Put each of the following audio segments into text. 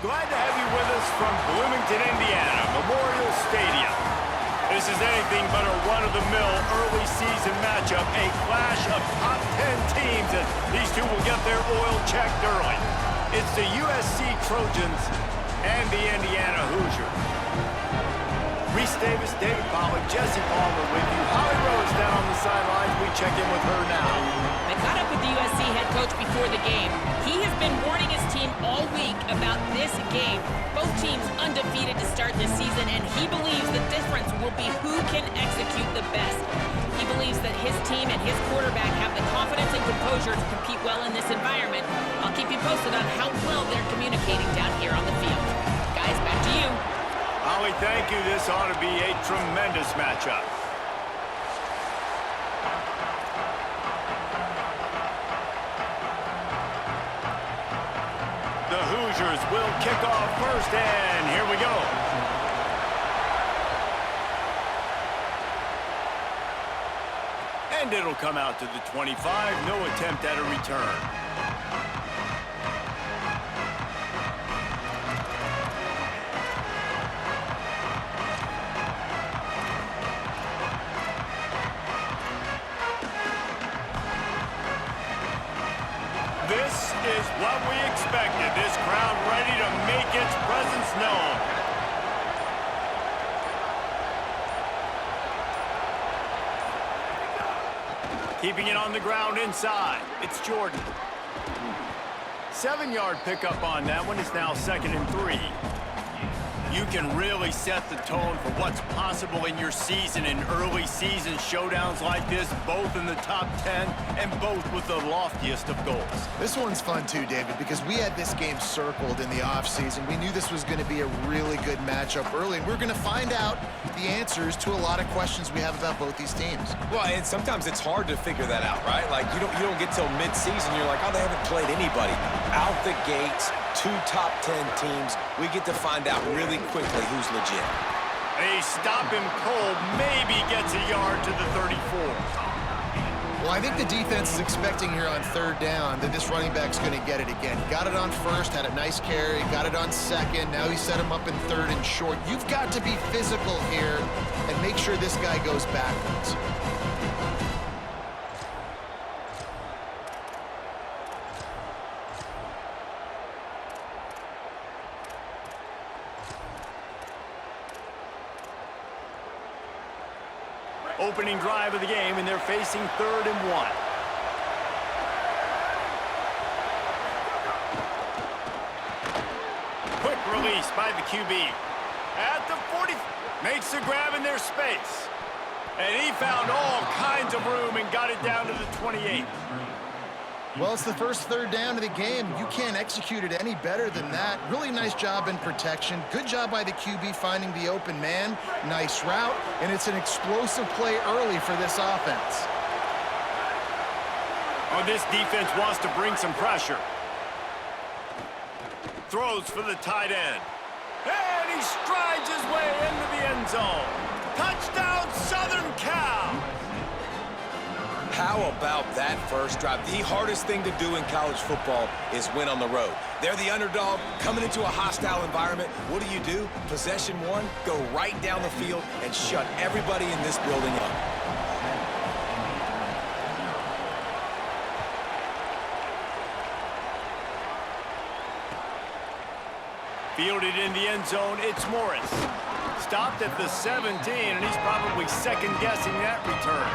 Glad to have you with us from Bloomington, Indiana, Memorial Stadium. This is anything but a run-of-the-mill early season matchup, a clash of top 10 teams as these two will get their oil checked early. It's the USC Trojans and the Indiana Hoosiers. Reese Davis, David Pollack, Jesse Palmer with you. Holly Rose down on the sidelines. We check in with her now. I caught up with the USC head coach before the game. He has been warning his team all week about this game. Both teams undefeated to start this season, and he believes the difference will be who can execute the best. He believes that his team and his quarterback have the confidence and composure to compete well in this environment. I'll keep you posted on how well they're communicating down here on the field. Guys, back to you. Holly, thank you. This ought to be a tremendous matchup. The Hoosiers will kick off first, and here we go. And it'll come out to the 25. No attempt at a return. This is what we expected. This crowd ready to make its presence known. Keeping it on the ground inside. It's Jordan. 7-yard pickup on that one. It's now 2nd and 3. You can really set the tone for what's possible in your season in early season showdowns like this, both in the top 10 and both with the loftiest of goals. This one's fun too, David, because we had this game circled in the offseason. We knew this was going to be a really good matchup early, and we're going to find out the answers to a lot of questions we have about both these teams. Well, and sometimes it's hard to figure that out, right? Like, you don't get till mid-season, you're like, oh, they haven't played anybody. Out the gates, 2 top 10 teams, we get to find out really quickly who's legit. They stop him cold, maybe gets a yard to the 34. Well, I think the defense is expecting here on 3rd down that this running back's going to get it again. He got it on 1st, had a nice carry, got it on 2nd. Now he set him up in 3rd and short. You've got to be physical here and make sure this guy goes backwards. Opening drive of the game, and they're facing 3rd and 1. Quick release by the QB. At the 40, makes the grab in their space. And he found all kinds of room and got it down to the 28. Well, it's the first 3rd down of the game. You can't execute it any better than that. Really nice job in protection. Good job by the QB finding the open man. Nice route, and it's an explosive play early for this offense. Oh, this defense wants to bring some pressure. Throws for the tight end. And he strides his way into the end zone. Touchdown, Southern Cal! How about that first drive? The hardest thing to do in college football is win on the road. They're the underdog, coming into a hostile environment. What do? Possession 1, go right down the field and shut everybody in this building up. Fielded in the end zone, it's Morris. Stopped at the 17, and he's probably second-guessing that return.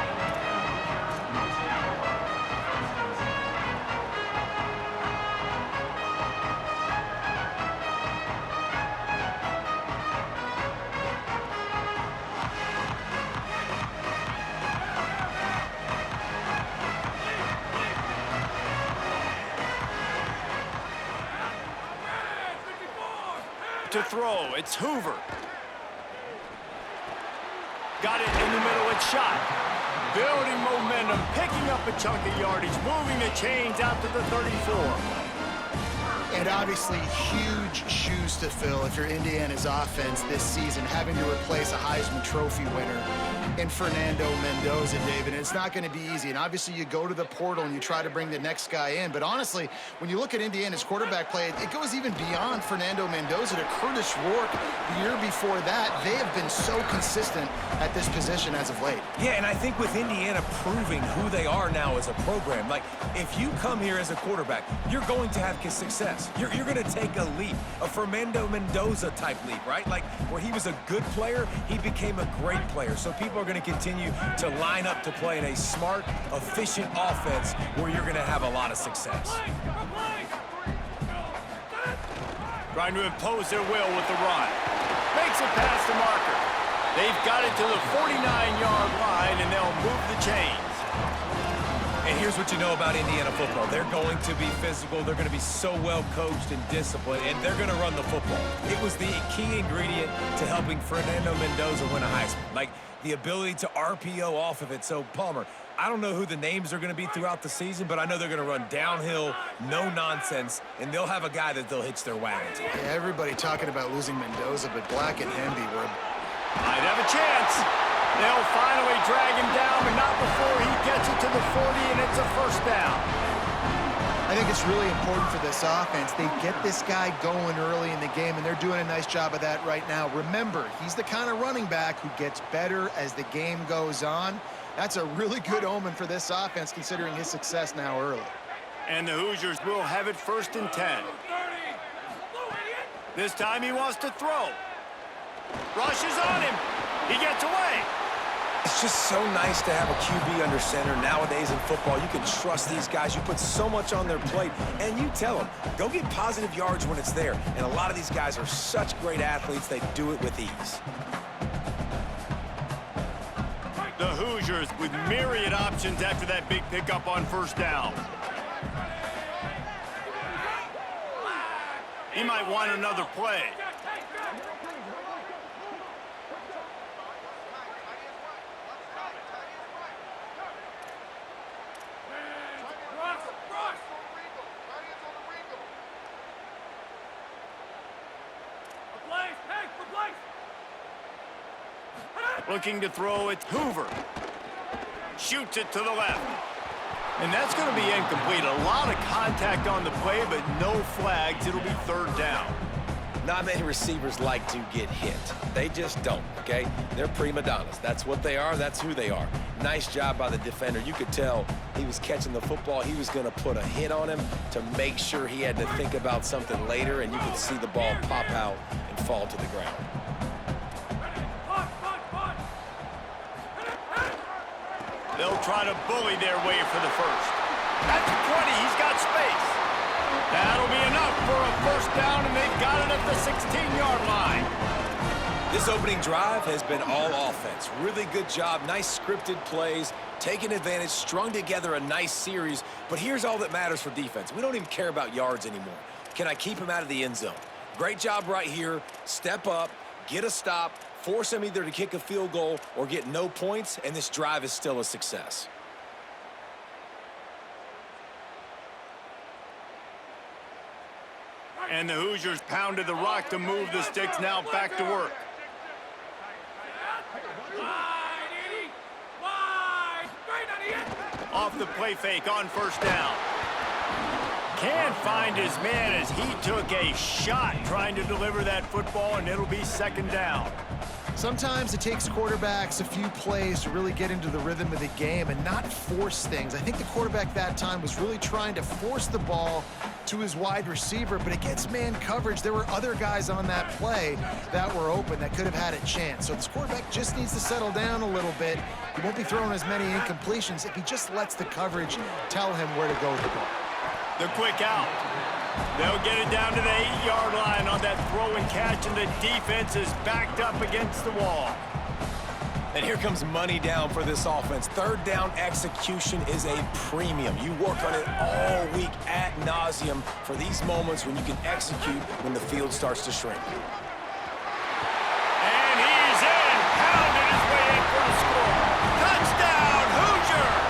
To throw, it's Hoover. Got it in the middle, it's shot. Building momentum, picking up a chunk of yardage, moving the chains out to the 34. And obviously, huge shoes to fill if you're Indiana's offense this season, having to replace a Heisman Trophy winner in Fernando Mendoza, David. And it's not going to be easy. And obviously, you go to the portal and you try to bring the next guy in. But honestly, when you look at Indiana's quarterback play, it goes even beyond Fernando Mendoza to Curtis Rourke the year before that. They have been so consistent at this position as of late. Yeah, and I think with Indiana proving who they are now as a program, like, if you come here as a quarterback, you're going to have success. You're going to take a leap, a Fernando Mendoza type leap, right? Like, where he was a good player, he became a great player. So people are going to continue to line up to play in a smart, efficient offense where you're going to have a lot of success. Trying to impose their will with the run. Makes it past the marker. They've got it to the 49-yard line, and they'll move the chains. And here's what you know about Indiana football. They're going to be physical. They're going to be so well coached and disciplined, and they're going to run the football. It was the key ingredient to helping Fernando Mendoza win a Heisman. Like, the ability to RPO off of it. So, Palmer, I don't know who the names are going to be throughout the season, but I know they're going to run downhill, no nonsense, and they'll have a guy that they'll hitch their wagon to. Yeah, everybody talking about losing Mendoza, but Black and Hemby were... Might have a chance. They'll finally drag him down, but not before he gets it to the 40, and it's a first down. I think it's really important for this offense. They get this guy going early in the game, and they're doing a nice job of that right now. Remember, he's the kind of running back who gets better as the game goes on. That's a really good omen for this offense, considering his success now early. And the Hoosiers will have it 1st and 10. This time he wants to throw. Rushes on him. He gets away. It's just so nice to have a QB under center. Nowadays in football, you can trust these guys. You put so much on their plate, and you tell them, go get positive yards when it's there. And a lot of these guys are such great athletes, they do it with ease. The Hoosiers with myriad options after that big pickup on 1st down. He might want another play. Looking to throw it, Hoover. Shoots it to the left. And that's going to be incomplete. A lot of contact on the play, but no flags. It'll be 3rd down. Not many receivers like to get hit. They just don't, okay? They're prima donnas. That's what they are. That's who they are. Nice job by the defender. You could tell he was catching the football. He was going to put a hit on him to make sure he had to think about something later, and you could see the ball pop out and fall to the ground. They'll try to bully their way for the 1st. At the 20, he's got space. That'll be enough for a 1st down, and they've got it at the 16-yard line. This opening drive has been all offense. Really good job, nice scripted plays, taking advantage, strung together a nice series. But here's all that matters for defense. We don't even care about yards anymore. Can I keep him out of the end zone? Great job right here. Step up, get a stop, force him either to kick a field goal or get no points, and this drive is still a success. And the Hoosiers pounded the rock to move the sticks, now back to work. Off the play fake on 1st down. Can't find his man as he took a shot trying to deliver that football, and it'll be 2nd down. Sometimes it takes quarterbacks a few plays to really get into the rhythm of the game and not force things. I think the quarterback that time was really trying to force the ball to his wide receiver, but against man coverage, there were other guys on that play that were open that could have had a chance. So this quarterback just needs to settle down a little bit. He won't be throwing as many incompletions if he just lets the coverage tell him where to go with the ball. The quick out. They'll get it down to the 8-yard line on that throw and catch, and the defense is backed up against the wall. And here comes money down for this offense. 3rd down execution is a premium. You work on it all week ad nauseum for these moments when you can execute when the field starts to shrink. And he's in, pounded his way in for the score. Touchdown, Hoosiers!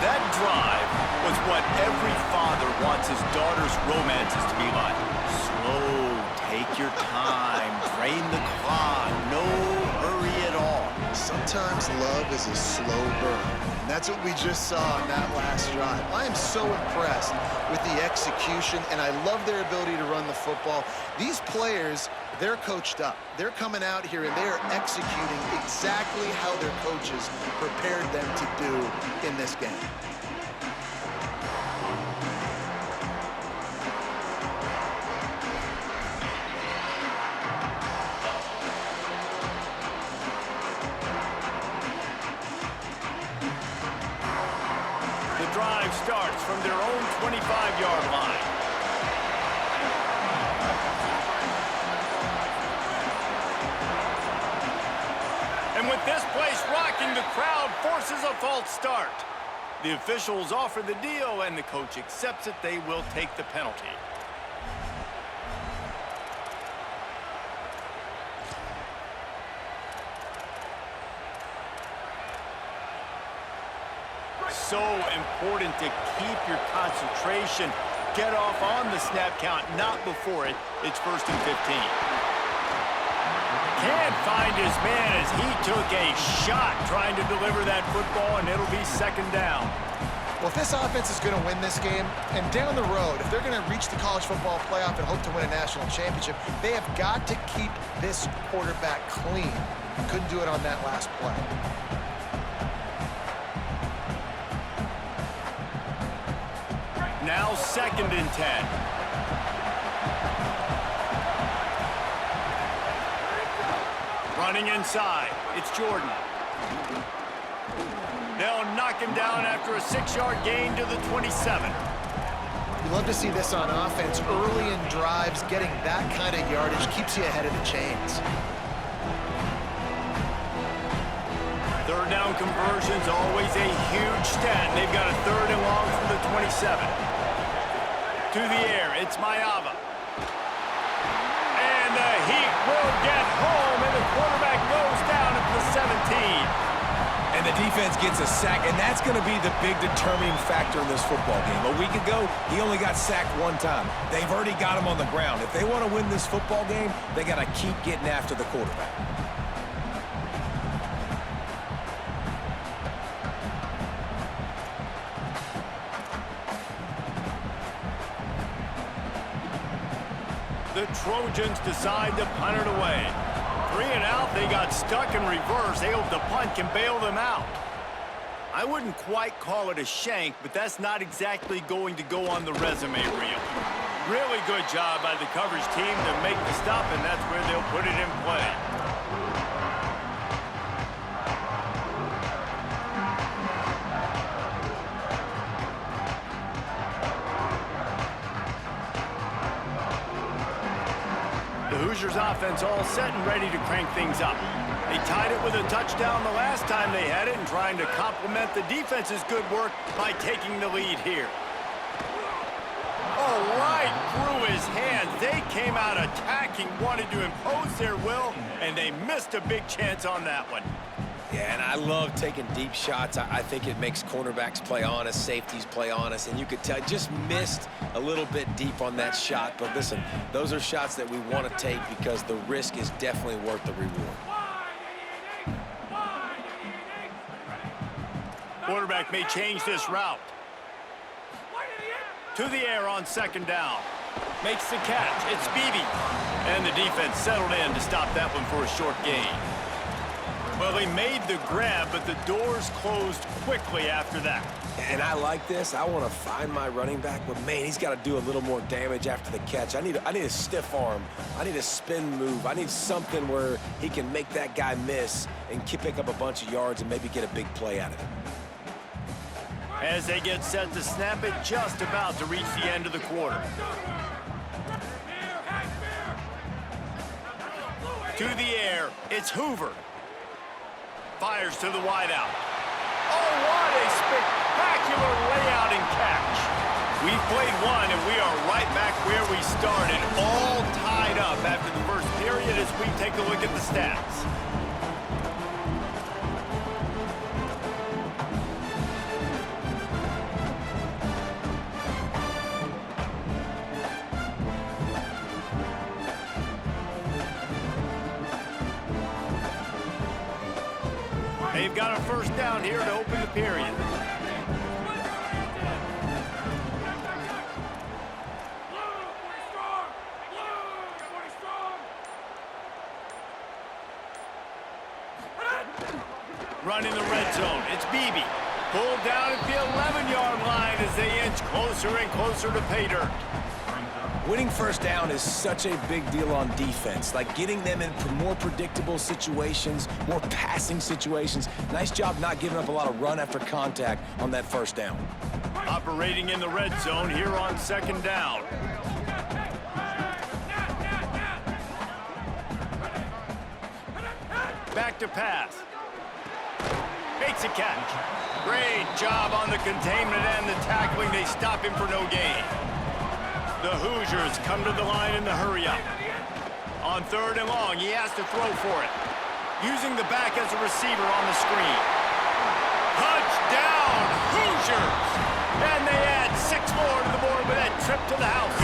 That drive was what every father wants his daughter's Sometimes love is a slow burn. And that's what we just saw on that last drive. I am so impressed with the execution, and I love their ability to run the football. These players, they're coached up. They're coming out here, and they're executing exactly how their coaches prepared them to do in this game. Drive starts from their own 25-yard line. And with this place rocking, the crowd forces a false start. The officials offer the deal, and the coach accepts it. They will take the penalty. So important to keep your concentration. Get off on the snap count, not before it. It's 1st and 15. Can't find his man as he took a shot trying to deliver that football, and it'll be 2nd down. Well, if this offense is going to win this game, and down the road, if they're going to reach the college football playoff and hope to win a national championship, they have got to keep this quarterback clean. Couldn't do it on that last play. Now 2nd and 10. Running inside, it's Jordan. They'll knock him down after a 6-yard gain to the 27. You love to see this on offense. Early in drives, getting that kind of yardage keeps you ahead of the chains. 3rd down conversion's always a huge stat. They've got a 3rd and long from the 27. To the air, it's Mayava. And the Heat will get home, and the quarterback goes down at the 17. And the defense gets a sack, and that's going to be the big determining factor in this football game. A week ago, he only got sacked 1 time. They've already got him on the ground. If they want to win this football game, they got to keep getting after the quarterback. The Trojans decide to punt it away. 3 and out, they got stuck in reverse. They hope the punt can bail them out. I wouldn't quite call it a shank, but that's not exactly going to go on the resume reel. Really good job by the coverage team to make the stop, and that's where they'll put it in play. The Hoosiers offense all set and ready to crank things up. They tied it with a touchdown the last time they had it and trying to complement the defense's good work by taking the lead here. Oh, right through his hands. They came out attacking, wanted to impose their will, and they missed a big chance on that one. Yeah, and I love taking deep shots. I think it makes cornerbacks play honest, safeties play honest, and you could tell just missed a little bit deep on that shot. But listen, those are shots that we want to take because the risk is definitely worth the reward. Quarterback may change this route. To the air on 2nd down. Makes the catch. It's Beebe. And the defense settled in to stop that one for a short gain. Well, they made the grab, but the doors closed quickly after that. And I like this. I want to find my running back, but man, he's got to do a little more damage after the catch. I need a stiff arm. I need a spin move. I need something where he can make that guy miss and pick up a bunch of yards and maybe get a big play out of it. As they get set to snap it, just about to reach the end of the quarter. To the air, it's Hoover. Fires to the wideout. Oh, what a spectacular layout and catch. We've played one, and we are right back where we started, all tied up after the first period as we take a look at the stats. They've got a first down here to open the period. Running the red zone. It's Beebe. Pulled down at the 11-yard line as they inch closer and closer to pay dirt. Winning first down is such a big deal on defense, like getting them in more predictable situations, more passing situations. Nice job not giving up a lot of run after contact on that first down. Operating in the red zone here on second down. Back to pass. Makes a catch. Great job on the containment and the tackling. They stop him for no gain. The Hoosiers come to the line in the hurry-up. On third and long, he has to throw for it. Using the back as a receiver on the screen. Touchdown, Hoosiers! And they add 6 more to the board with that trip to the house.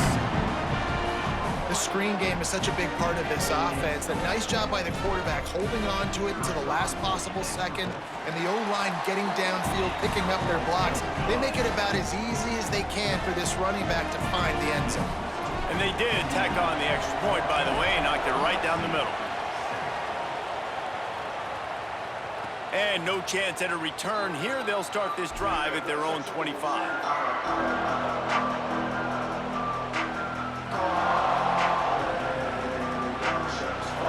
The screen game is such a big part of this offense. A nice job by the quarterback holding on to it to the last possible second, and the O-line getting downfield, picking up their blocks. They make it about as easy as they can for this running back to find the end zone. And they did tack on the extra point, by the way, and knocked it right down the middle. And no chance at a return here. They'll start this drive at their own 25.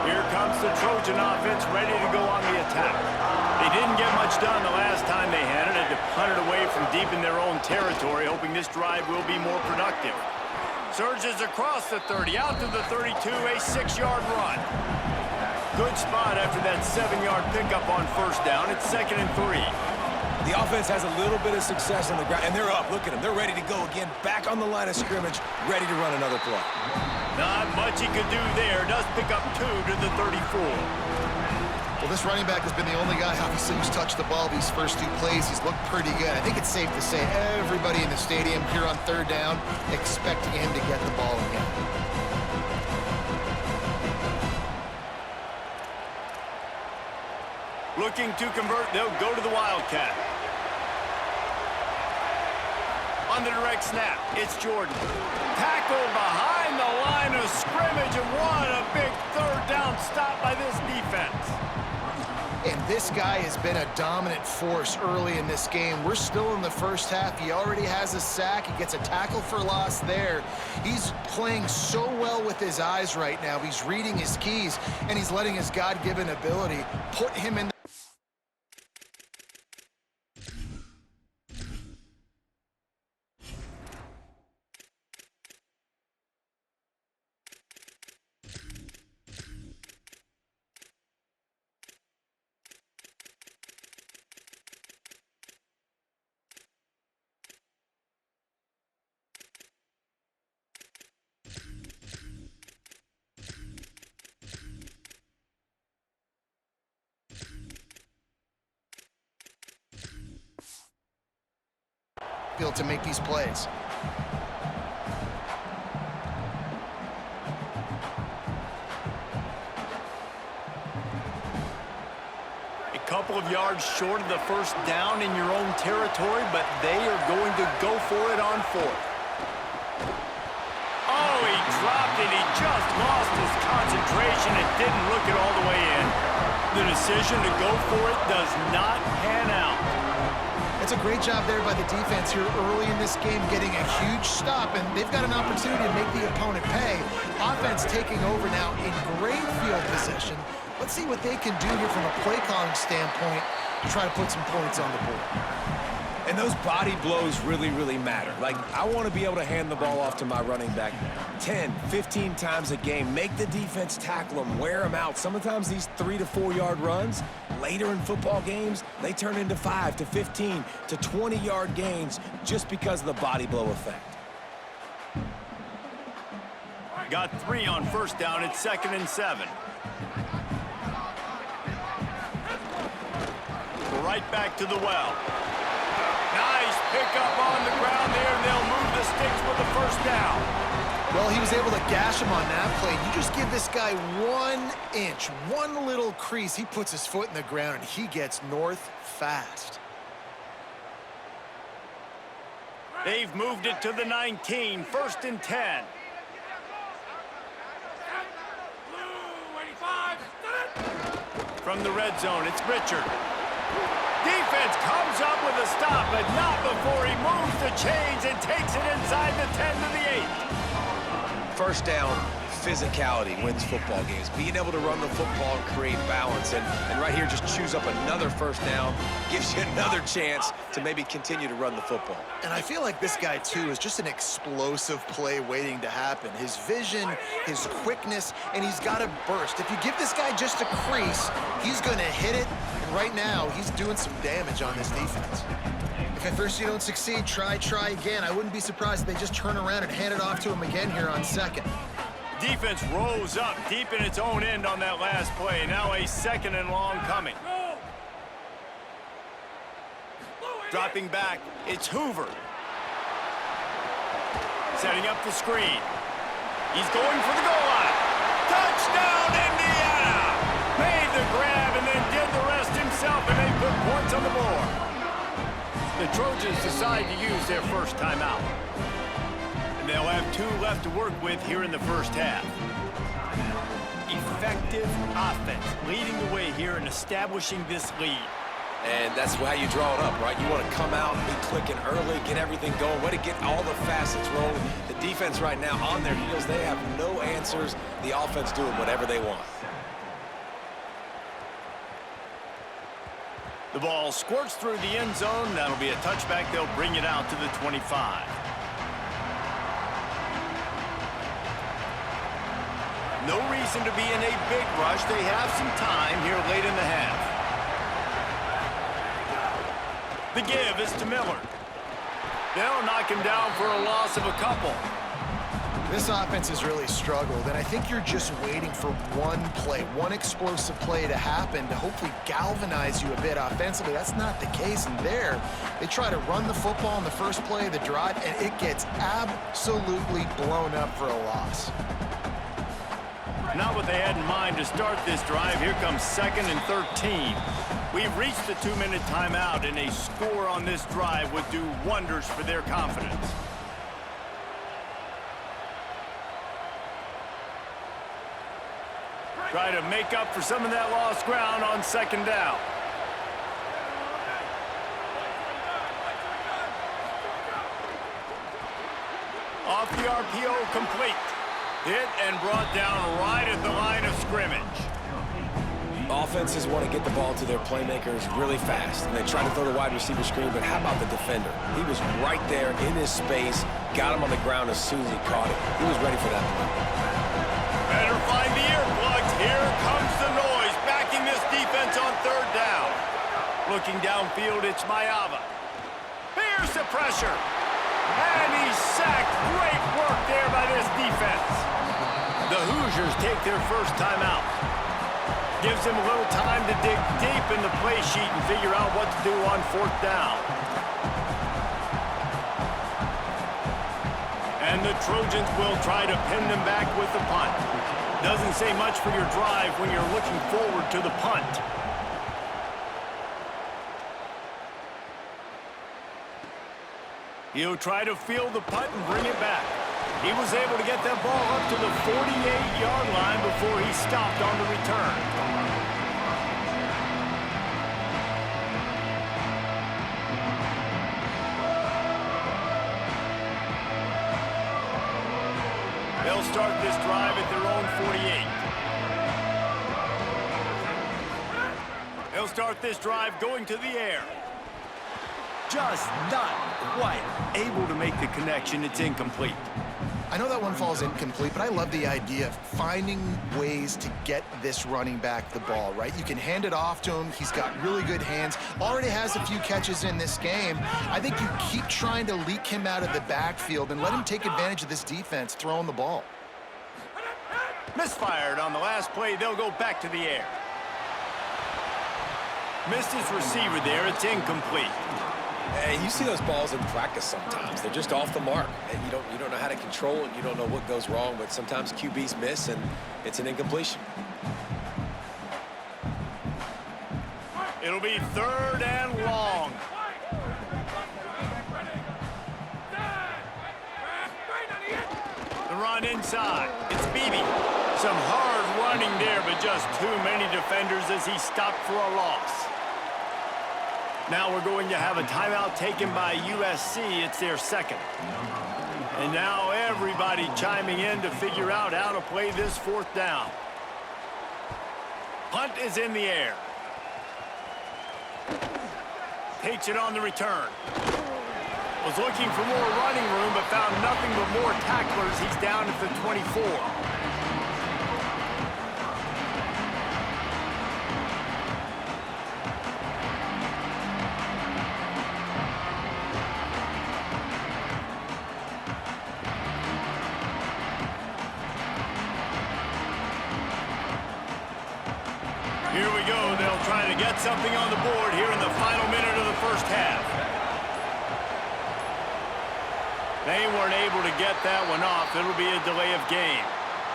Here comes the Trojan offense ready to go on the attack. They didn't get much done the last time they had it. Had to punt it away from deep in their own territory, hoping this drive will be more productive. Surges across the 30, out to the 32, a 6-yard run. Good spot after that 7-yard pickup on first down. It's 2nd and 3. The offense has a little bit of success on the ground, and they're up. Look at them. They're ready to go again. Back on the line of scrimmage, ready to run another play. Not much he could do there. Does pick up 2 to the 34. Well, this running back has been the only guy, obviously, who's touched the ball these first 2 plays. He's looked pretty good. I think it's safe to say everybody in the stadium here on third down expecting him to get the ball again. Looking to convert, they'll go to the Wildcat. On the direct snap, it's Jordan. Tackled behind the line of scrimmage, and what a big third down stop by this defense. And this guy has been a dominant force early in this game. We're still in the first half. He already has a sack. He gets a tackle for loss there. He's playing so well with his eyes right now. He's reading his keys, and he's letting his God-given ability put him in the field to make these plays. A couple of yards short of the first down in your own territory, but they are going to go for it on 4th. Oh, he dropped it. He just lost his concentration and didn't look it all the way in. The decision to go for it does not pan out. It's a great job there by the defense here early in this game, getting a huge stop, and they've got an opportunity to make the opponent pay. Offense taking over now in great field position. Let's see what they can do here from a play calling standpoint to try to put some points on the board. And those body blows really, really matter. Like, I want to be able to hand the ball off to my running back 10, 15 times a game. Make the defense tackle them, wear them out. Sometimes these 3 to 4 yard runs, later in football games, they turn into 5 to 15 to 20-yard gains just because of the body blow effect. Got 3 on first down. It's 2nd and 7. Right back to the well. Nice pickup on the ground there, and they'll move the sticks with the first down. Well, he was able to gash him on that play. You just give this guy 1 inch, one little crease, he puts his foot in the ground, and he gets north fast. They've moved it to the 19, 1st and 10. From the red zone, it's Richard. Defense comes up with a stop, but not before he moves the chains and takes it inside the 10 to the 8. First down, physicality wins football games. Being able to run the football and create balance. And right here, just choose up another first down, gives you another chance to maybe continue to run the football. And I feel like this guy, too, is just an explosive play waiting to happen. His vision, his quickness, and he's got a burst. If you give this guy just a crease, he's going to hit it. And right now, he's doing some damage on this defense. If at first you don't succeed, try again. I wouldn't be surprised if they just turn around and hand it off to him again here on second. Defense rolls up deep in its own end on that last play. Now a 2nd and long coming. Dropping back, it's Hoover. Setting up the screen. He's going for the goal line. Touchdown, Indiana! Made the grab and then did the rest himself, and they put points on the board. The Trojans decide to use their first timeout. And they'll have 2 left to work with here in the first half. Effective offense leading the way here and establishing this lead. And that's how you draw it up, right? You want to come out and be clicking early, get everything going, way to get all the facets rolling. The defense right now on their heels, they have no answers. The offense doing whatever they want. The ball squirts through the end zone. That'll be a touchback. They'll bring it out to the 25. No reason to be in a big rush. They have some time here late in the half. The give is to Miller. They'll knock him down for a loss of a couple. This offense has really struggled, and I think you're just waiting for one play, one explosive play to happen to hopefully galvanize you a bit offensively. That's not the case, and there, they try to run the football in the first play of the drive, and it gets absolutely blown up for a loss. Not what they had in mind to start this drive. Here comes 2nd and 13. We've reached the 2-minute timeout, and a score on this drive would do wonders for their confidence. Try to make up for some of that lost ground on 2nd down. Off the RPO, complete. Hit and brought down right at the line of scrimmage. Offenses want to get the ball to their playmakers really fast, and they try to throw the wide receiver screen, but how about the defender? He was right there in his space, got him on the ground as soon as he caught it. He was ready for that play. Better find the earplugs. Here comes the noise, backing this defense on 3rd down. Looking downfield, it's Mayava. Here's the pressure. And he's sacked. Great work there by this defense. The Hoosiers take their first timeout. Gives them a little time to dig deep in the play sheet and figure out what to do on 4th down. And the Trojans will try to pin them back with the punt. Doesn't say much for your drive when you're looking forward to the punt. He'll try to field the punt and bring it back. He was able to get that ball up to the 48-yard line before he stopped on the return. They'll start this drive at their own 48. They'll start this drive going to the air. Just not quite able to make the connection. It's incomplete. I know that one falls incomplete, but I love the idea of finding ways to get this running back the ball, right? You can hand it off to him. He's got really good hands. Already has a few catches in this game. I think you keep trying to leak him out of the backfield and let him take advantage of this defense throwing the ball. Misfired on the last play. They'll go back to the air. Missed his receiver there. It's incomplete. And you see those balls in practice sometimes. They're just off the mark. And you don't know how to control it. You don't know what goes wrong, but sometimes QBs miss, and it's an incompletion. It'll be 3rd and long. The run inside. It's Beebe. Some hard running there, but just too many defenders as he stopped for a loss. Now we're going to have a timeout taken by USC. It's their 2nd. And now everybody chiming in to figure out how to play this 4th down. Punt is in the air. Takes it on the return. Was looking for more running room, but found nothing but more tacklers. He's down at the 24. Here we go. They'll try to get something on the board here in the final minute of the 1st half. They weren't able to get that one off. It'll be a delay of game.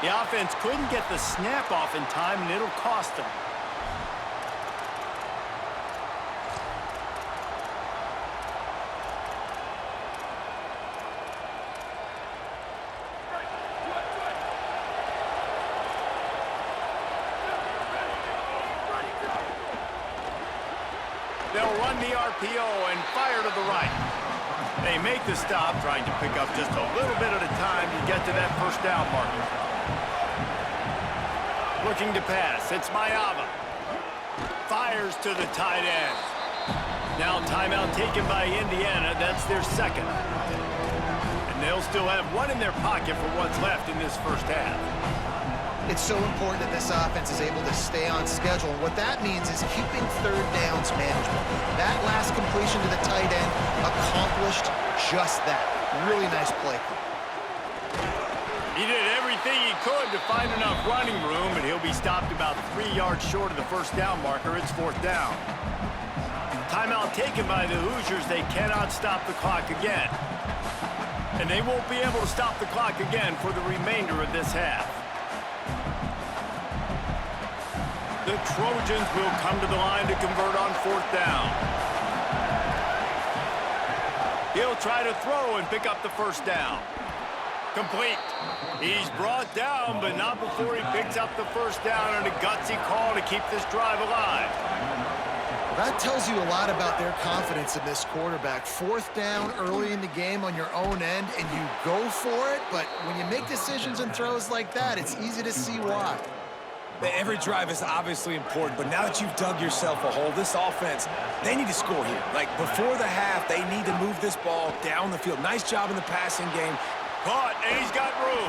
The offense couldn't get the snap off in time, and it'll cost them. They'll run the RPO and fire to the right. They make the stop, trying to pick up just a little bit at a time to get to that 1st down marker. Looking to pass. It's Mayava. Fires to the tight end. Now timeout taken by Indiana. That's their 2nd. And they'll still have one in their pocket for what's left in this 1st half. It's so important that this offense is able to stay on schedule. And what that means is keeping 3rd downs manageable. That last completion to the tight end accomplished just that. Really nice play. He did everything he could to find enough running room, but he'll be stopped about 3 yards short of the 1st down marker. It's 4th down. Timeout taken by the Hoosiers. They cannot stop the clock again. And they won't be able to stop the clock again for the remainder of this half. The Trojans will come to the line to convert on 4th down. He'll try to throw and pick up the 1st down. Complete. He's brought down, but not before he picks up the 1st down, and a gutsy call to keep this drive alive. Well, that tells you a lot about their confidence in this quarterback. 4th down early in the game on your own end, and you go for it, but when you make decisions and throws like that, it's easy to see why. Every drive is obviously important, but now that you've dug yourself a hole, this offense, they need to score here. Like, before the half, they need to move this ball down the field. Nice job in the passing game. Caught, and he's got room.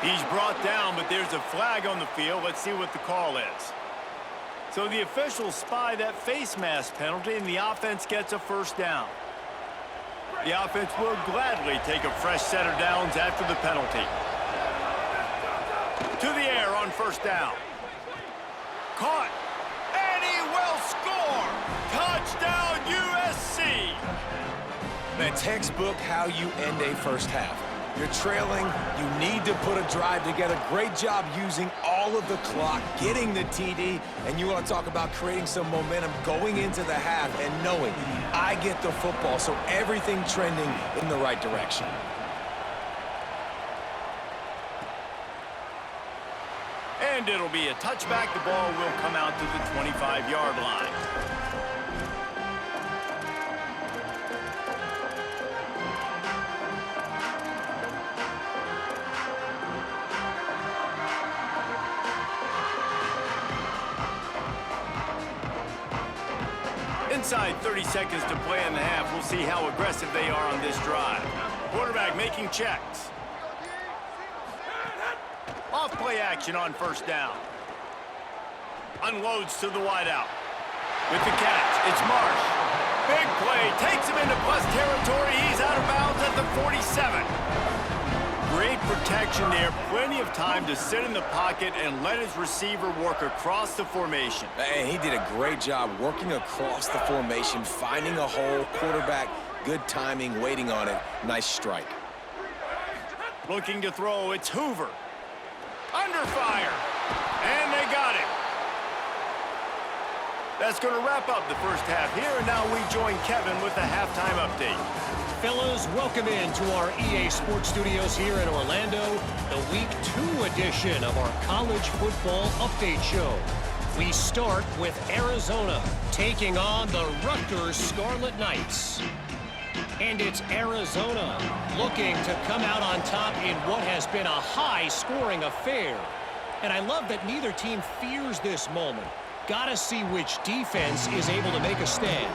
He's brought down, but there's a flag on the field. Let's see what the call is. So the officials spy that face mask penalty, and the offense gets a 1st down. The offense will gladly take a fresh set of downs after the penalty. To the air on 1st down. Caught, and he will score! Touchdown, USC! Man, textbook how you end a 1st half. You're trailing, you need to put a drive together. Great job using all of the clock, getting the TD, and you want to talk about creating some momentum going into the half and knowing I get the football, so everything trending in the right direction. And it'll be a touchback. The ball will come out to the 25-yard line. Inside 30 seconds to play in the half. We'll see how aggressive they are on this drive. Quarterback making checks. Off play action on 1st down. Unloads to the wideout. With the catch, it's Marsh. Big play, takes him into plus territory. He's out of bounds at the 47. Great protection there. Plenty of time to sit in the pocket and let his receiver work across the formation. And he did a great job working across the formation, finding a hole, quarterback, good timing, waiting on it. Nice strike. Looking to throw, it's Hoover. Under fire. And they got it. That's going to wrap up the first half here, and now we join Kevin with the halftime update. Fellas, welcome into our EA Sports Studios here in Orlando, the Week 2 edition of our college football update show. We start with Arizona taking on the Rutgers Scarlet Knights. And it's Arizona looking to come out on top in what has been a high-scoring affair. And I love that neither team fears this moment. Gotta see which defense is able to make a stand.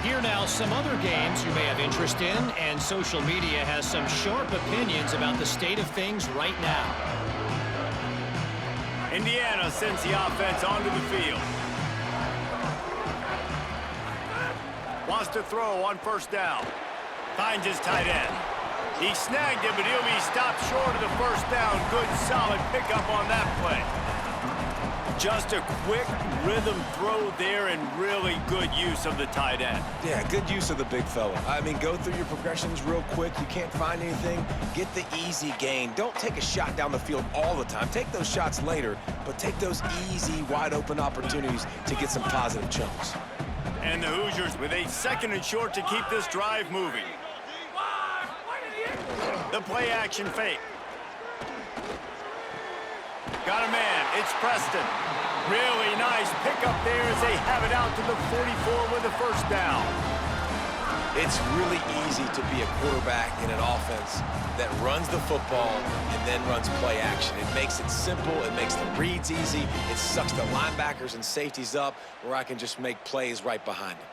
Here now, some other games you may have interest in, and social media has some sharp opinions about the state of things right now. Indiana sends the offense onto the field. Wants to throw on first down. Finds his tight end. He snagged it, but he'll be stopped short of the first down. Good, solid pickup on that play. Just a quick rhythm throw there and really good use of the tight end. Yeah, good use of the big fella. I mean, go through your progressions real quick. You can't find anything. Get the easy gain. Don't take a shot down the field all the time. Take those shots later, but take those easy, wide-open opportunities to get some positive chunks. And the Hoosiers with a 2nd and short to keep this drive moving. The play action fake. Got a man. It's Preston. Really nice pickup there as they have it out to the 44 with the first down. It's really easy to be a quarterback in an offense that runs the football and then runs play action. It makes it simple. It makes the reads easy. It sucks the linebackers and safeties up where I can just make plays right behind them.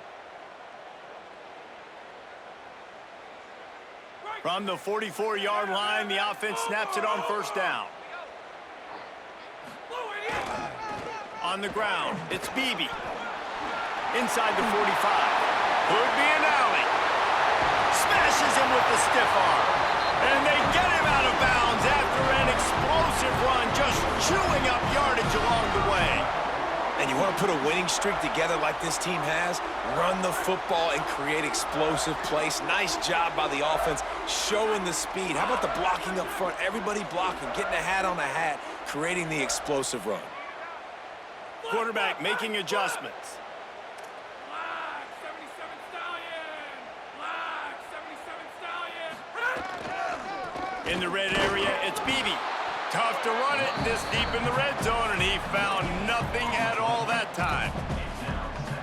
From the 44-yard line, the offense snaps it on first down. On the ground, it's Beebe. Inside the 45. Could be an alley. Smashes him with the stiff arm. And they get him out of bounds after an explosive run, just chewing up yardage along the way. And you want to put a winning streak together like this team has, run the football and create explosive plays. Nice job by the offense, showing the speed. How about the blocking up front? Everybody blocking, getting a hat on a hat, creating the explosive run. Quarterback making adjustments. In the red area, it's Beebe. Tough to run it this deep in the red zone, and he found nothing at all that time.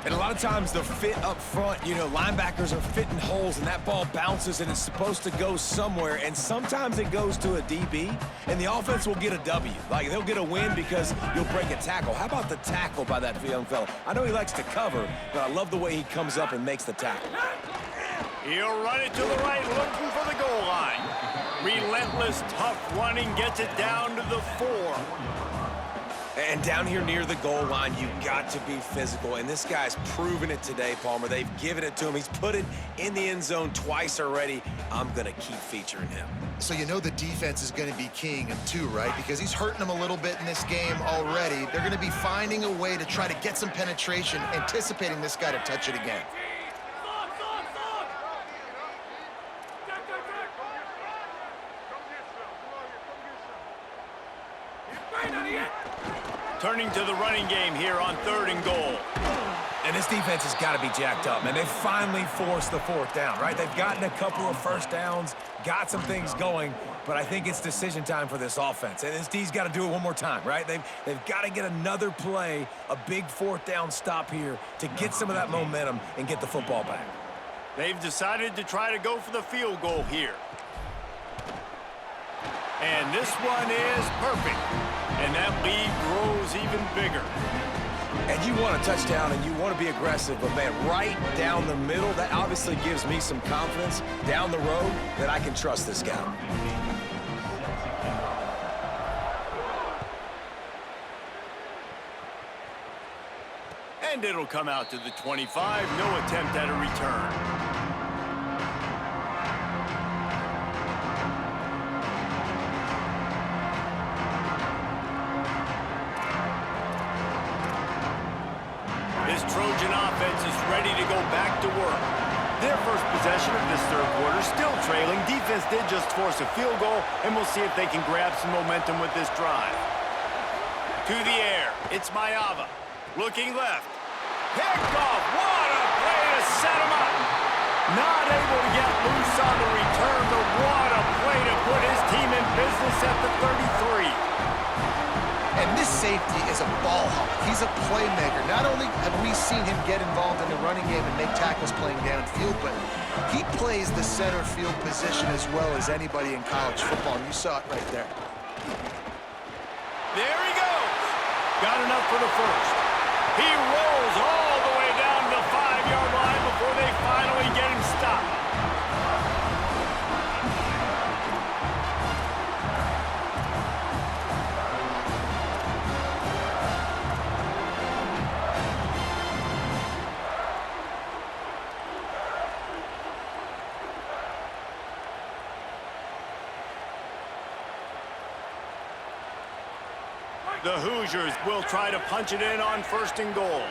And a lot of times the fit up front, you know, linebackers are fitting holes, and that ball bounces, and it's supposed to go somewhere, and sometimes it goes to a DB, and the offense will get a W. Like, they'll get a win because you'll break a tackle. How about the tackle by that young fella? I know he likes to cover, but I love the way he comes up and makes the tackle. He'll run it to the right, looking for the goal line. Relentless, tough running, gets it down to the 4. And down here near the goal line, you got to be physical. And this guy's proven it today, Palmer. They've given it to him. He's put it in the end zone twice already. I'm going to keep featuring him. So you know the defense is going to be keying him too, right? Because he's hurting them a little bit in this game already. They're going to be finding a way to try to get some penetration, anticipating this guy to touch it again. Turning to the running game here on 3rd and goal. And this defense has got to be jacked up, man. They finally forced the 4th down, right? They've gotten a couple of first downs, got some things going, but I think it's decision time for this offense. And this D's got to do it one more time, right? They've got to get another play, a big 4th down stop here to get some of that momentum and get the football back. They've decided to try to go for the field goal here. And this one is perfect. And that lead grows even bigger. And you want a touchdown and you want to be aggressive, but man, right down the middle, that obviously gives me some confidence down the road that I can trust this guy. And it'll come out to the 25. No attempt at a return. Their first possession of this third quarter, still trailing. Defense did just force a field goal, and we'll see if they can grab some momentum with this drive. To the air, it's Mayava. Looking left. Picked off. What a play to set him up. Not able to get loose on the return, but what a play to put his team in business at the 33. And this safety is a ball hawk. He's a playmaker. Not only have we seen him get involved in the running game and make tackles playing downfield, but he plays the center field position as well as anybody in college football. And you saw it right there. There he goes. Got enough for the first. He rolls all the way down to the 5-yard line before they finally get him stopped. The Hoosiers will try to punch it in on 1st and goal.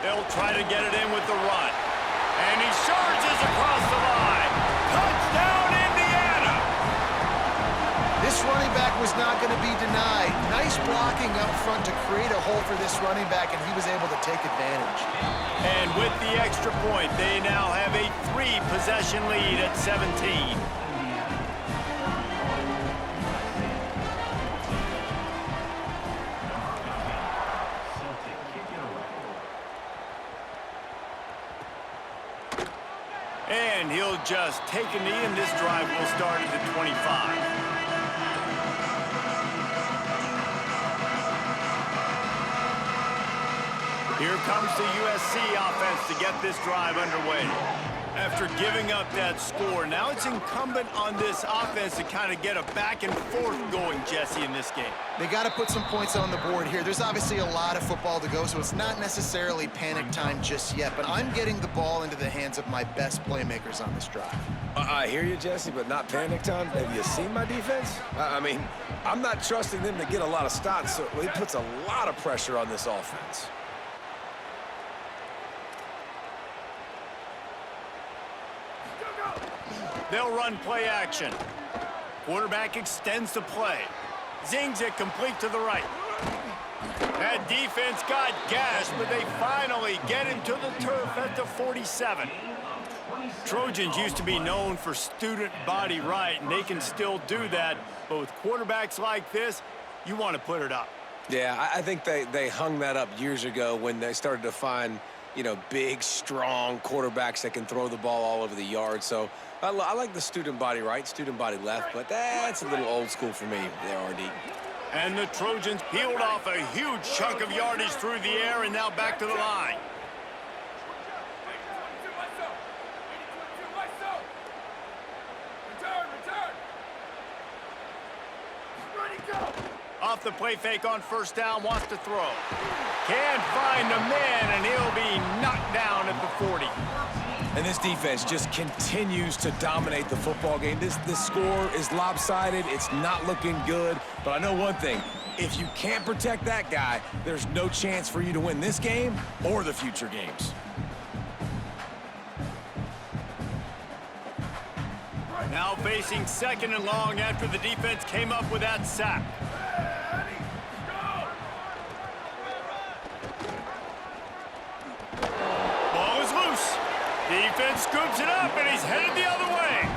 They'll try to get it in with the run. And he charges across the line. Touchdown, Indiana! This running back was not going to be denied. Nice blocking up front to create a hole for this running back, and he was able to take advantage. And with the extra point, they now have a 3-possession lead at 17. And he'll just take a knee, and this drive will start at the 25. Here comes the USC offense to get this drive underway. After giving up that score, now it's incumbent on this offense to kind of get a back and forth going, Jesse, in this game. They got to put some points on the board here. There's obviously a lot of football to go, so it's not necessarily panic time just yet, but I'm getting the ball into the hands of my best playmakers on this drive. I hear you, Jesse, but not panic time. Have you seen my defense? I mean, I'm not trusting them to get a lot of stops, so it puts a lot of pressure on this offense. They'll run play action. Quarterback extends the play. Zings it complete to the right. That defense got gashed, but they finally get him to the turf at the 47. Trojans used to be known for student body right, and they can still do that. But with quarterbacks like this, you want to put it up. Yeah, I think they hung that up years ago when they started to find, you know, big, strong quarterbacks that can throw the ball all over the yard. So I like the student body right, student body left, but that's a little old school for me there, RD. And the Trojans peeled off a huge chunk of yardage through the air and now back to the line. Off the play fake on 1st down, wants to throw. Can't find a man, and he'll be knocked down at the 40. And this defense just continues to dominate the football game. This score is lopsided. It's not looking good. But I know one thing. If you can't protect that guy, there's no chance for you to win this game or the future games. Now facing 2nd and long after the defense came up with that sack. Ball is loose. Defense scoops it up, and he's headed the other way.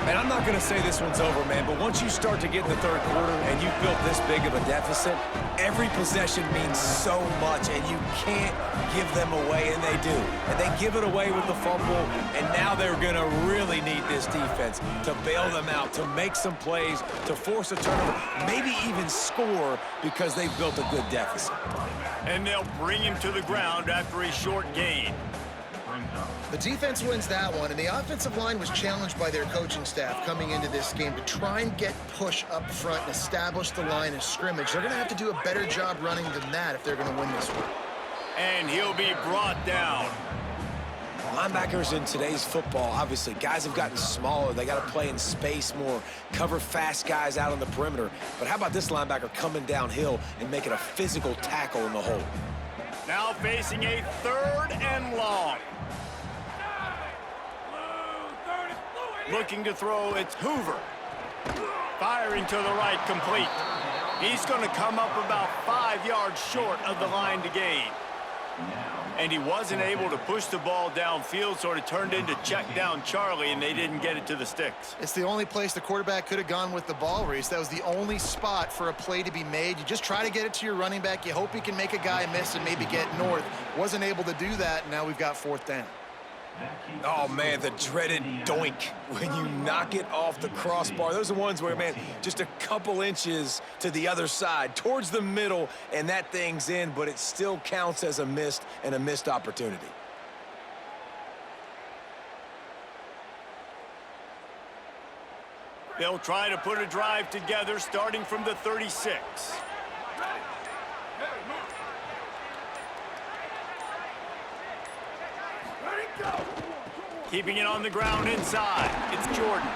And I'm not going to say this one's over, man, but once you start to get in the 3rd quarter and you've built this big of a deficit, every possession means so much, and you can't give them away, and they do. And they give it away with the fumble, and now they're going to really need this defense to bail them out, to make some plays, to force a turnover, maybe even score because they've built a good deficit. And they'll bring him to the ground after a short gain. The defense wins that one, and the offensive line was challenged by their coaching staff coming into this game to try and get push up front and establish the line of scrimmage. They're going to have to do a better job running than that if they're going to win this one. And he'll be brought down. Linebackers in today's football, obviously, guys have gotten smaller. They got to play in space more, cover fast guys out on the perimeter. But how about this linebacker coming downhill and making a physical tackle in the hole? Now facing a 3rd and long. Looking to throw, it's Hoover. Firing to the right, complete. He's going to come up about 5 yards short of the line to gain. And he wasn't able to push the ball downfield, so it turned into check down Charlie, and they didn't get it to the sticks. It's the only place the quarterback could have gone with the ball, Reese. That was the only spot for a play to be made. You just try to get it to your running back. You hope he can make a guy miss and maybe get north. Wasn't able to do that, and now we've got 4th down. Oh, man, the dreaded doink when you knock it off the crossbar. Those are ones where, man, just a couple inches to the other side, towards the middle, and that thing's in, but it still counts as a missed opportunity. They'll try to put a drive together starting from the 36. Keeping it on the ground inside. It's Jordan.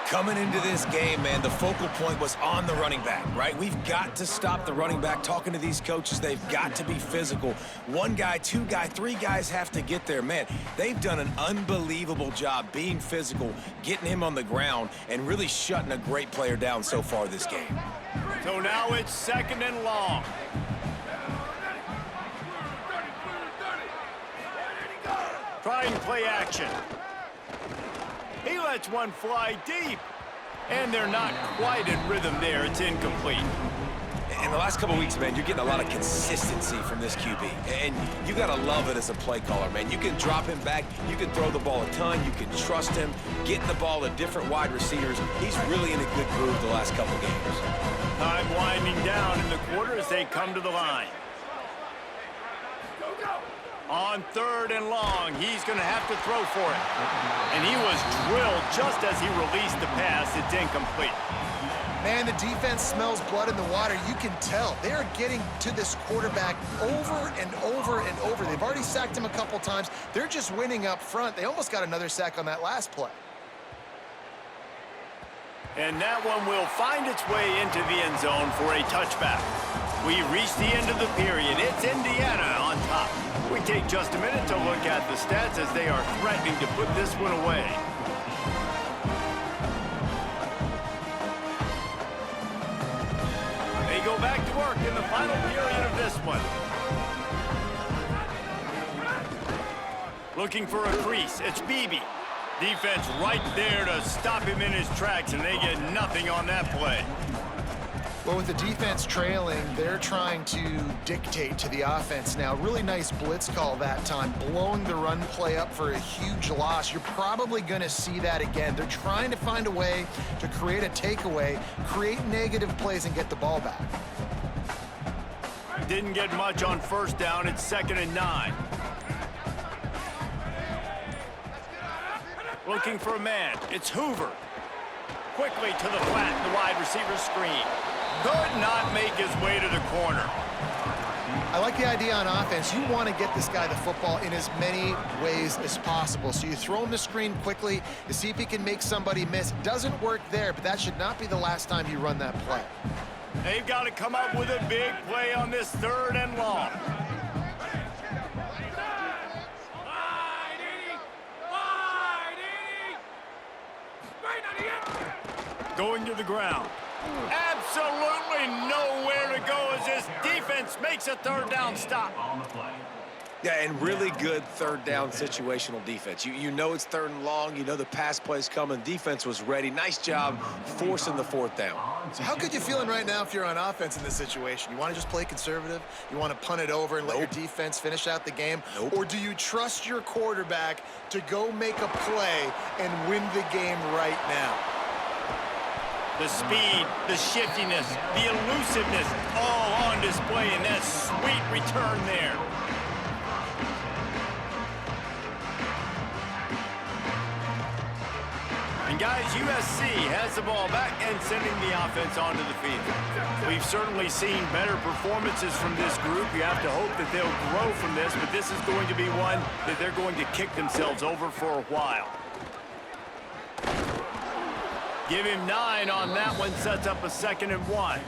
Coming into this game, man, the focal point was on the running back, right? We've got to stop the running back. Talking to these coaches, they've got to be physical. 1 guy, 2 guy, 3 guys have to get there. Man, they've done an unbelievable job being physical, getting him on the ground, and really shutting a great player down so far this game. So now it's 2nd and long. Trying play action. He lets one fly deep. And they're not quite in rhythm there. It's incomplete. In the last couple weeks, man, you're getting a lot of consistency from this QB. And you got to love it as a play caller, man. You can drop him back. You can throw the ball a ton. You can trust him. Getting the ball to different wide receivers. He's really in a good groove the last couple games. Time winding down in the quarter as they come to the line. On 3rd and long, he's going to have to throw for it. And he was drilled just as he released the pass. It's incomplete. Man, the defense smells blood in the water. You can tell. They're getting to this quarterback over and over and over. They've already sacked him a couple times. They're just winning up front. They almost got another sack on that last play. And that one will find its way into the end zone for a touchback. We reach the end of the period. It's Indiana on top. We take just a minute to look at the stats as they are threatening to put this one away. They go back to work in the final period of this one. Looking for a crease. It's Beebe. Defense right there to stop him in his tracks, and they get nothing on that play. Well, with the defense trailing, they're trying to dictate to the offense now. Really nice blitz call that time, blowing the run play up for a huge loss. You're probably going to see that again. They're trying to find a way to create a takeaway, create negative plays, and get the ball back. Didn't get much on 1st down. It's 2nd and 9. Looking for a man. It's Hoover. Quickly to the flat, the wide receiver screen. Could not make his way to the corner. I like the idea on offense. You want to get this guy the football in as many ways as possible. So you throw him the screen quickly to see if he can make somebody miss. Doesn't work there, but that should not be the last time you run that play. They've got to come up with a big play on this 3rd and long. Going to the ground. Absolutely nowhere to go as this defense makes a 3rd down stop. Yeah, and really good 3rd down situational defense. You know it's 3rd and long. You know the pass play's coming. Defense was ready. Nice job forcing the 4th down. So how good you feeling right now if you're on offense in this situation? You want to just play conservative? You want to punt it over and let your defense finish out the game? Or do you trust your quarterback to go make a play and win the game right now? The speed, the shiftiness, the elusiveness, all on display in that sweet return there. And guys, USC has the ball back and sending the offense onto the field. We've certainly seen better performances from this group. You have to hope that they'll grow from this, but this is going to be one that they're going to kick themselves over for a while. Give him 9 on that one, sets up a 2nd and 1.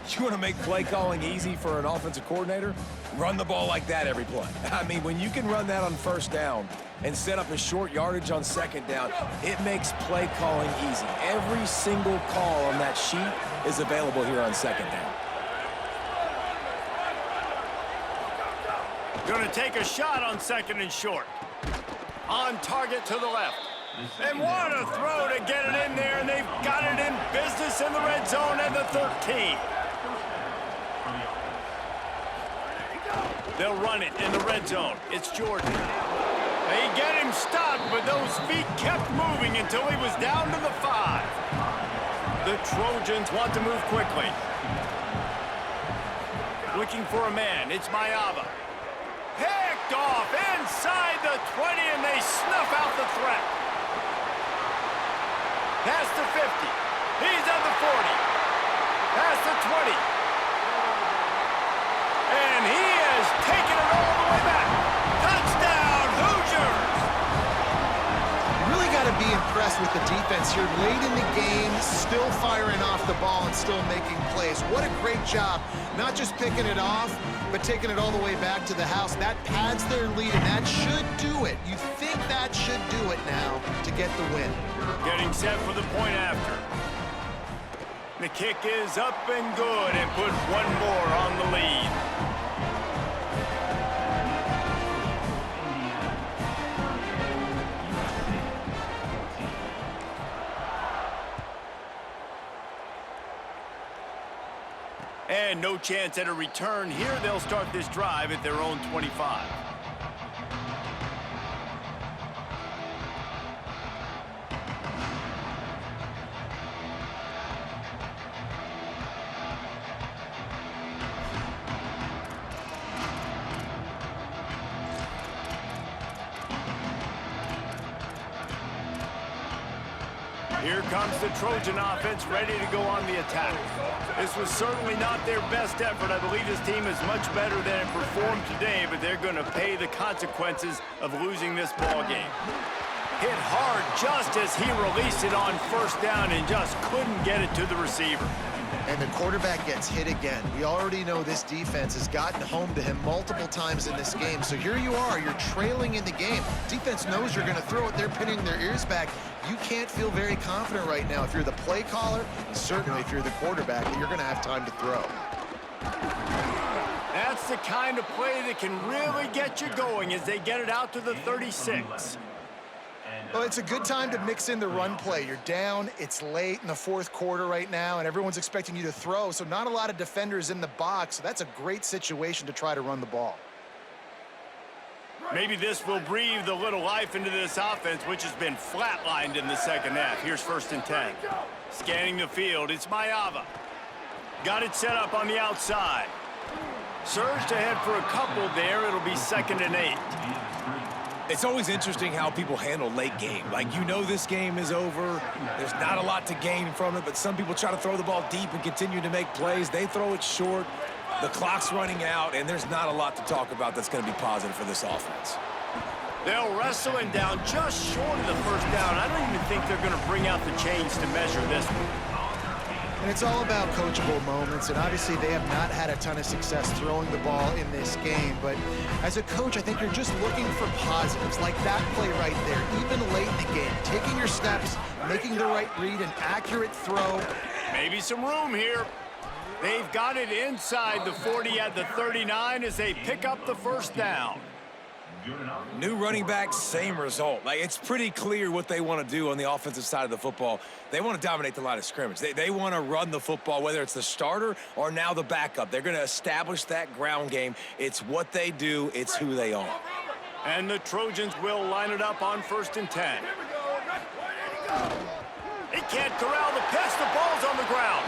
You want to make play calling easy for an offensive coordinator? Run the ball like that every play. I mean, when you can run that on 1st down and set up a short yardage on 2nd down, it makes play calling easy. Every single call on that sheet is available here on 2nd down. Going to take a shot on 2nd and short. On target to the left. And what a throw to get it in there, and they've got it in business in the red zone at the 13. They'll run it in the red zone. It's Jordan. They get him stopped, but those feet kept moving until he was down to the 5. The Trojans want to move quickly. Looking for a man. It's Mayava. Picked off inside the 20, and they snuff out the threat. Past the 50. He's at the 40. Past the 20. And he has taken it all the way back. Touchdown, Hoosiers! You really got to be impressed with the defense here. Late in the game, still firing off the ball and still making plays. What a great job. Not just picking it off, but taking it all the way back to the house. That pads their lead, and that should do it. You think that should do it now to get the win. Getting set for the point after. The kick is up and good and put one more on the lead. And no chance at a return here. They'll start this drive at their own 25. Here comes the Trojan offense ready to go on the attack. This was certainly not their best effort. I believe this team is much better than it performed today, but they're going to pay the consequences of losing this ball game. Hit hard just as he released it on 1st down and just couldn't get it to the receiver. And the quarterback gets hit again. We already know this defense has gotten home to him multiple times in this game. So here you are, you're trailing in the game. Defense knows you're going to throw it. They're pinning their ears back. You can't feel very confident right now if you're the play caller, and certainly if you're the quarterback, that you're going to have time to throw. That's the kind of play that can really get you going as they get it out to the 36. Well, it's a good time to mix in the run play. You're down, it's late in the 4th quarter right now, and everyone's expecting you to throw, so not a lot of defenders in the box. So that's a great situation to try to run the ball. Maybe this will breathe a little life into this offense, which has been flatlined in the 2nd half. Here's 1st and 10. Scanning the field, it's Mayava. Got it set up on the outside. Surged ahead for a couple there. It'll be 2nd and 8. It's always interesting how people handle late game. Like, you know this game is over. There's not a lot to gain from it, but some people try to throw the ball deep and continue to make plays. They throw it short. The clock's running out, and there's not a lot to talk about that's going to be positive for this offense. They'll wrestle him down just short of the 1st down. I don't even think they're going to bring out the chains to measure this one. And it's all about coachable moments, and obviously they have not had a ton of success throwing the ball in this game. But as a coach, I think you're just looking for positives, like that play right there, even late in the game. Taking your steps, making the right read, an accurate throw. Maybe some room here. They've got it inside the 40 at the 39 as they pick up the 1st down. New running back, same result. Like, it's pretty clear what they want to do on the offensive side of the football. They want to dominate the line of scrimmage. They want to run the football, whether it's the starter or now the backup. They're going to establish that ground game. It's what they do. It's who they are. And the Trojans will line it up on 1st and 10. They can't corral the pass. The ball's on the ground.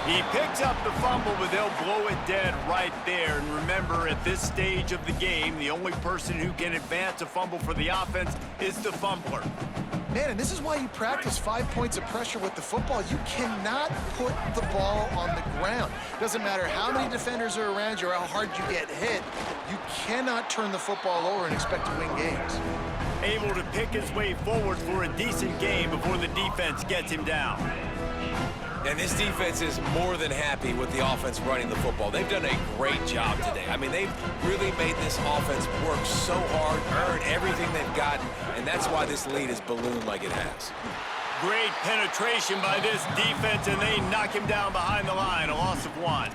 He picks up the fumble, but they'll blow it dead right there. And remember, at this stage of the game, the only person who can advance a fumble for the offense is the fumbler. Man, and this is why you practice 5 points of pressure with the football. You cannot put the ball on the ground. Doesn't matter how many defenders are around you or how hard you get hit, you cannot turn the football over and expect to win games. Able to pick his way forward for a decent game before the defense gets him down. And this defense is more than happy with the offense running the football. They've done a great job today. I mean, they've really made this offense work so hard, earn everything they've gotten, and that's why this lead is ballooned like it has. Great penetration by this defense, and they knock him down behind the line, a loss of 1.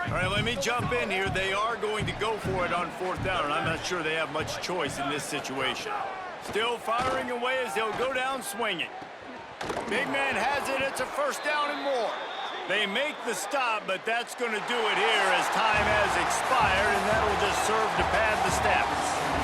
All right, let me jump in here. They are going to go for it on 4th down, and I'm not sure they have much choice in this situation. Still firing away as they'll go down swinging. Big man has it. It's a 1st down and more. They make the stop, but that's going to do it here as time has expired, and that will just serve to pad the stats.